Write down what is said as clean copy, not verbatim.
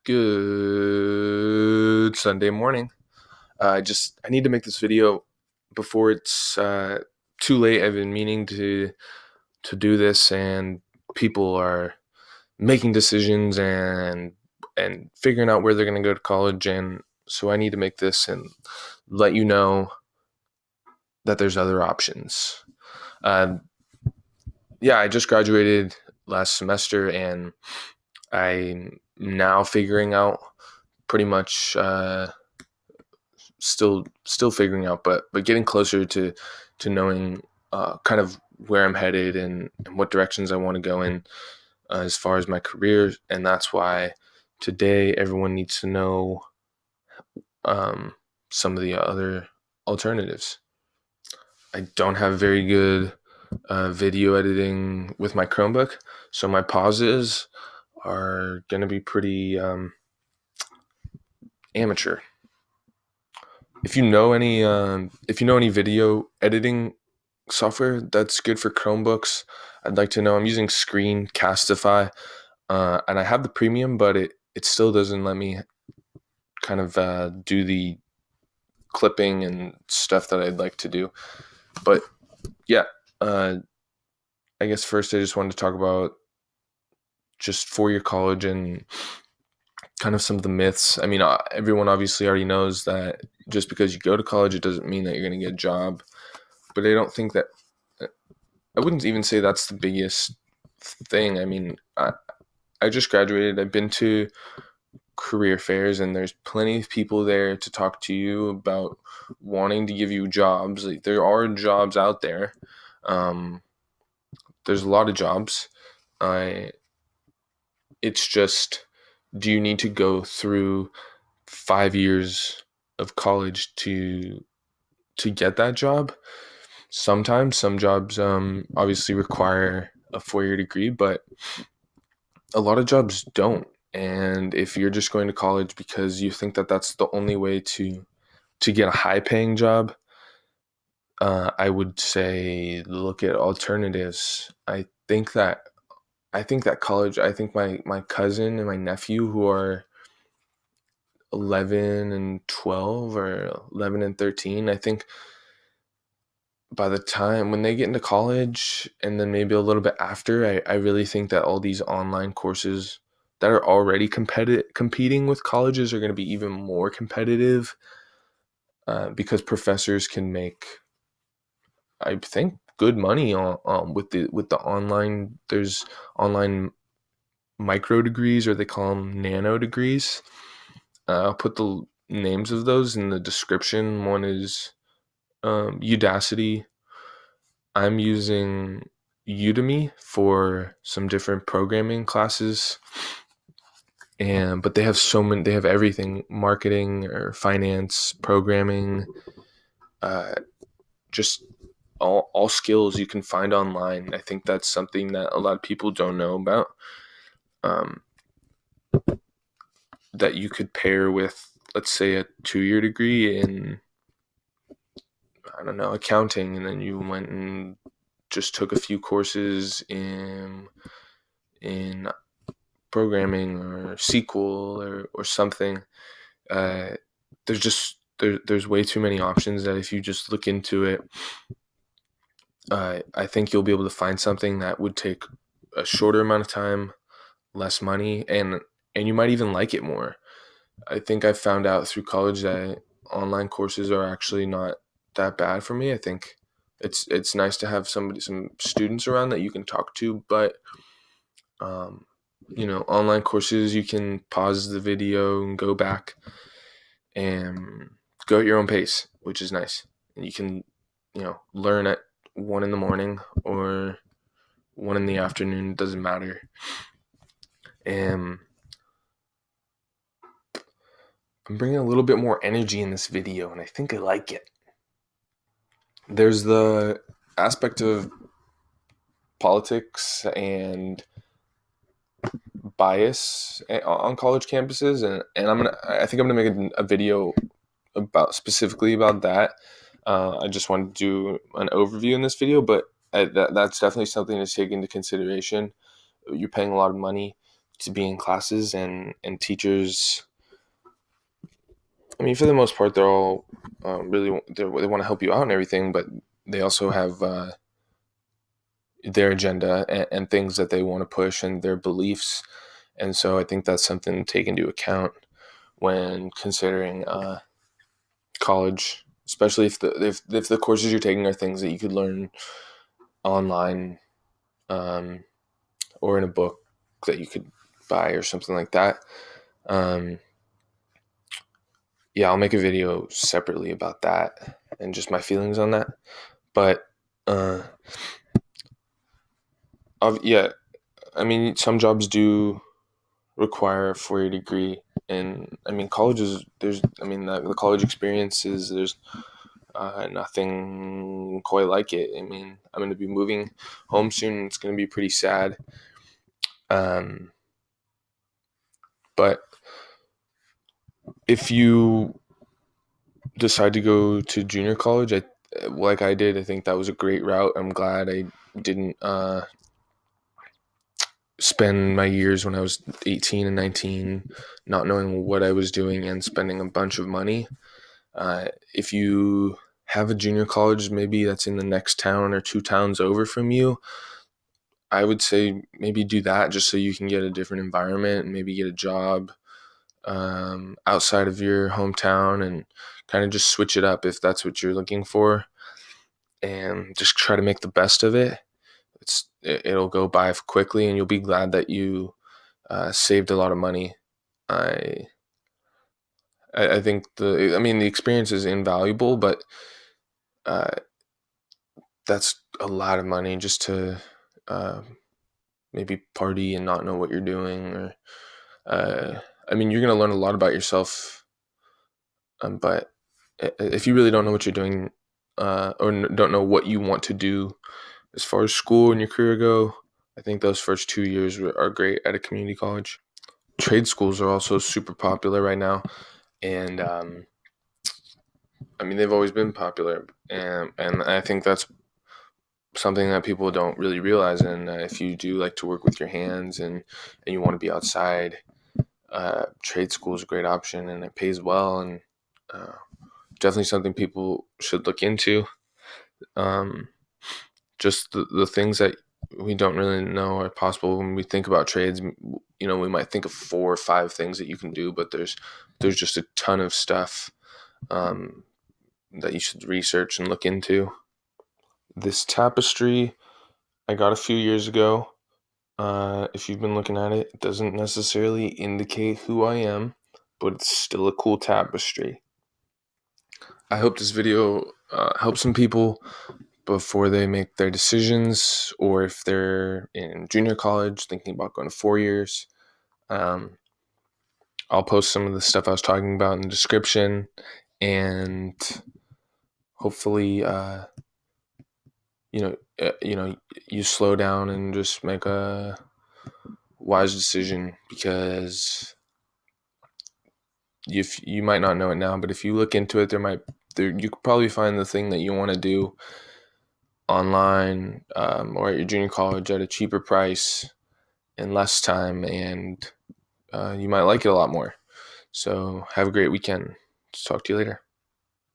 Good Sunday morning. I need to make this video before it's too late. I've been meaning to do this, and people are making decisions and figuring out where they're going to go to college, and so I need to make this and let you know that there's other options. Uh, yeah, I just graduated last semester, and I'm now figuring out pretty much. Still figuring out, but getting closer to knowing kind of where I'm headed and what directions I want to go in as far as my career, and that's why today everyone needs to know um, some of the other alternatives. I don't have very good video editing with my Chromebook, so my pauses are going to be pretty amateur. If you know any video editing software that's good for Chromebooks, I'd like to know. I'm using Screencastify, and I have the premium, but it still doesn't let me kind of do the clipping and stuff that I'd like to do. But yeah, uh, I guess first I just wanted to talk about just 4-year college and kind of some of the myths. I mean, everyone obviously already knows that just because you go to college, it doesn't mean that you're going to get a job. But I don't think that I wouldn't even say that's the biggest thing. I mean, I just graduated. I've been to career fairs, and there's plenty of people there to talk to you about wanting to give you jobs. Like, there are jobs out there. Um, there's a lot of jobs. I It's just, do you need to go through 5 years of college to get that job? Sometimes some jobs obviously require a 4-year degree, but a lot of jobs don't. And if you're just going to college because you think that that's the only way to get a high paying job, I would say look at alternatives. I think my cousin and my nephew, who are 11 and 12 or 11 and 13, I think by the time when they get into college and then maybe a little bit after, I really think that all these online courses that are already competing with colleges are going to be even more competitive, because professors can make, I think, good money on with the online. There's online micro degrees, or they call them nano degrees. I'll put the names of those in the description. One is Udacity. I'm using Udemy for some different programming classes, and but they have so many. They have everything: marketing or finance, programming, uh, just all skills you can find online. I think that's something that a lot of people don't know about. Um, that you could pair with, let's say, a 2-year degree in, I don't know, accounting, and then you went and just took a few courses in programming or SQL or something. Uh, there's way too many options that if you just look into it, I think you'll be able to find something that would take a shorter amount of time, less money, and you might even like it more. I think I found out through college that online courses are actually not that bad for me. I think it's nice to have some students around that you can talk to, but um, online courses, you can pause the video and go back and go at your own pace, which is nice. And you can, learn at 1 in the morning or 1 in the afternoon. It doesn't matter. And I'm bringing a little bit more energy in this video, and I think I like it. There's the aspect of politics and bias on college campuses, and I think I'm gonna make a video about specifically about that. I just wanted to do an overview in this video, but that's definitely something to take into consideration. You're paying a lot of money to be in classes, and teachers, I mean, for the most part, they're all they want to help you out and everything, but they also have their agenda and things that they want to push and their beliefs. And so I think that's something to take into account when considering college, especially if the courses you're taking are things that you could learn online, um, or in a book that you could buy or something like that. Um, yeah, I'll make a video separately about that and just my feelings on that. But uh, yeah, I mean, some jobs do require a 4-year degree, and I mean, the college experiences. There's nothing quite like it. I mean, I'm going to be moving home soon. It's going to be pretty sad. Um, but if you decide to go to junior college, like I did, I think that was a great route. I'm glad I didn't spend my years when I was 18 and 19 not knowing what I was doing and spending a bunch of money. If you have a junior college, maybe that's in the next town or 2 towns over from you, I would say maybe do that just so you can get a different environment and maybe get a job outside of your hometown, and kind of just switch it up if that's what you're looking for, and just try to make the best of it. It'll go by quickly, and you'll be glad that you saved a lot of money. I I think the experience is invaluable, but uh, that's a lot of money just to uh, maybe party and not know what you're doing. Or I mean, you're gonna learn a lot about yourself, but if you really don't know what you're doing, or don't know what you want to do as far as school and your career go, I think those first 2 years are great at a community college. Trade schools are also super popular right now, and I mean, they've always been popular, and I think that's something that people don't really realize. And if you do like to work with your hands, and you want to be outside, trade school is a great option, and it pays well, and uh, definitely something people should look into. Um, just the things that we don't really know are possible when we think about trades. We might think of 4 or 5 things that you can do, but there's just a ton of stuff um, that you should research and look into. This tapestry I got a few years ago. If you've been looking at it, it doesn't necessarily indicate who I am, but it's still a cool tapestry. I hope this video helps some people before they make their decisions, or if they're in junior college thinking about going to 4 years. Um, I'll post some of the stuff I was talking about in the description, and hopefully, you slow down and just make a wise decision, because if you might not know it now, but if you look into it, you could probably find the thing that you want to do online, or at your junior college at a cheaper price in less time, and you might like it a lot more. So have a great weekend. Talk to you later.